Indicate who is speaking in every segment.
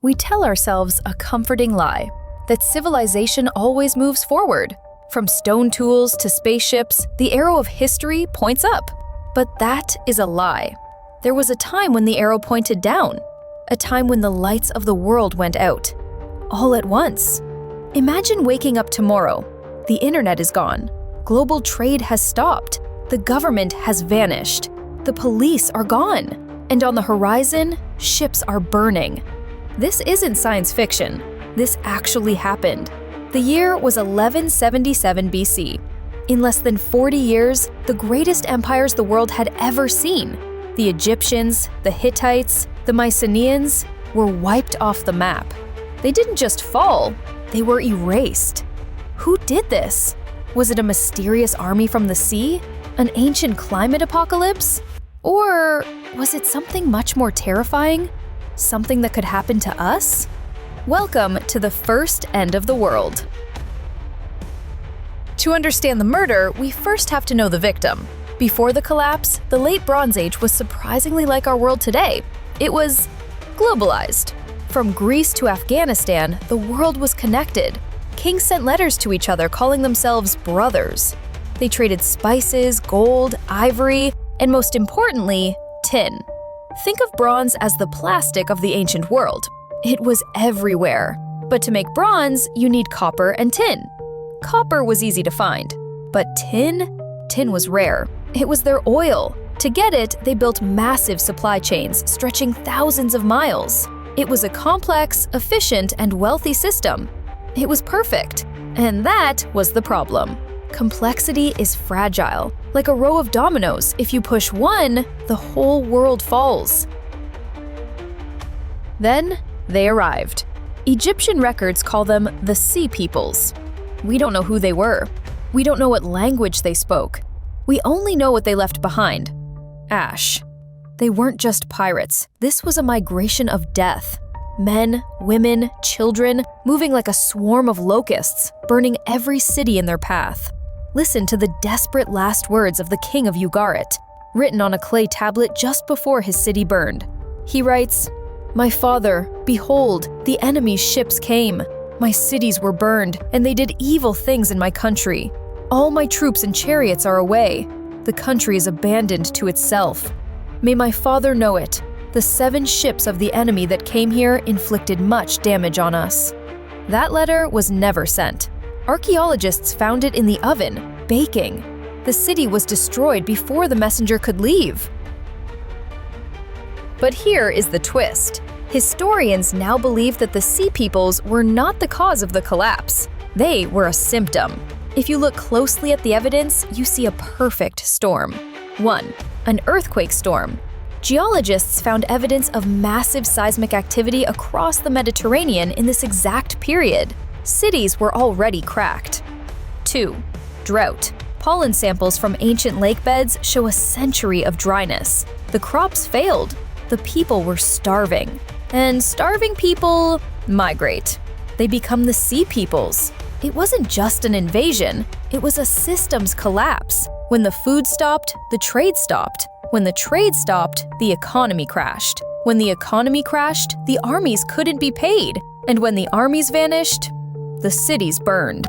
Speaker 1: We tell ourselves a comforting lie that civilization always moves forward. From stone tools to spaceships, the arrow of history points up. But that is a lie. There was a time when the arrow pointed down, a time when the lights of the world went out, all at once. Imagine waking up tomorrow. The internet is gone. Global trade has stopped. The government has vanished. The police are gone. And on the horizon, ships are burning. This isn't science fiction. This actually happened. The year was 1177 BC. In less than 40 years, the greatest empires the world had ever seen, the Egyptians, the Hittites, the Mycenaeans, were wiped off the map. They didn't just fall, they were erased. Who did this? Was it a mysterious army from the sea? An ancient climate apocalypse? Or was it something much more terrifying? Something that could happen to us? Welcome to the first end of the world. To understand the murder, we first have to know the victim. Before the collapse, the Late Bronze Age was surprisingly like our world today. It was globalized. From Greece to Afghanistan, the world was connected. Kings sent letters to each other calling themselves brothers. They traded spices, gold, ivory, and most importantly, tin. Think of bronze as the plastic of the ancient world. It was everywhere. But to make bronze, you need copper and tin. Copper was easy to find. But tin? Tin was rare. It was their oil. To get it, they built massive supply chains stretching thousands of miles. It was a complex, efficient, and wealthy system. It was perfect. And that was the problem. Complexity is fragile. Like a row of dominoes, if you push one, the whole world falls. Then they arrived. Egyptian records call them the Sea Peoples. We don't know who they were. We don't know what language they spoke. We only know what they left behind: ash. They weren't just pirates. This was a migration of death. Men, women, children, moving like a swarm of locusts, burning every city in their path. Listen to the desperate last words of the king of Ugarit, written on a clay tablet just before his city burned. He writes, "My father, behold, the enemy's ships came. My cities were burned, and they did evil things in my country. All my troops and chariots are away. The country is abandoned to itself. May my father know it. The 7 ships of the enemy that came here inflicted much damage on us." That letter was never sent. Archaeologists found it in the oven, baking. The city was destroyed before the messenger could leave. But here is the twist. Historians now believe that the Sea Peoples were not the cause of the collapse. They were a symptom. If you look closely at the evidence, you see a perfect storm. 1. An earthquake storm. Geologists found evidence of massive seismic activity across the Mediterranean in this exact period. Cities were already cracked. 2. Drought. Pollen samples from ancient lake beds show a century of dryness. The crops failed. The people were starving. And starving people migrate. They become the Sea Peoples. It wasn't just an invasion, it was a systems collapse. When the food stopped, the trade stopped. When the trade stopped, the economy crashed. When the economy crashed, the armies couldn't be paid. And when the armies vanished, the cities burned.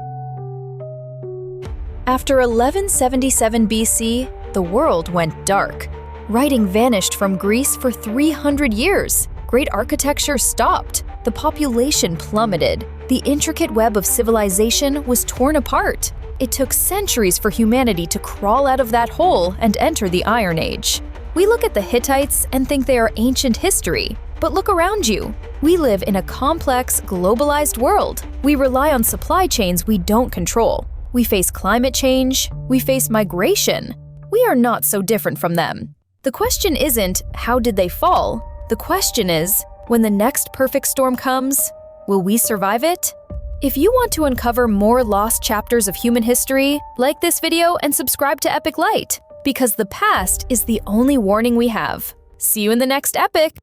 Speaker 1: After 1177 BC, the world went dark. Writing vanished from Greece for 300 years. Great architecture stopped. The population plummeted. The intricate web of civilization was torn apart. It took centuries for humanity to crawl out of that hole and enter the Iron Age. We look at the Hittites and think they are ancient history. But look around you. We live in a complex, globalized world. We rely on supply chains we don't control. We face climate change. We face migration. We are not so different from them. The question isn't, how did they fall? The question is, when the next perfect storm comes, will we survive it? If you want to uncover more lost chapters of human history, like this video and subscribe to Epochlight, because the past is the only warning we have. See you in the next epic!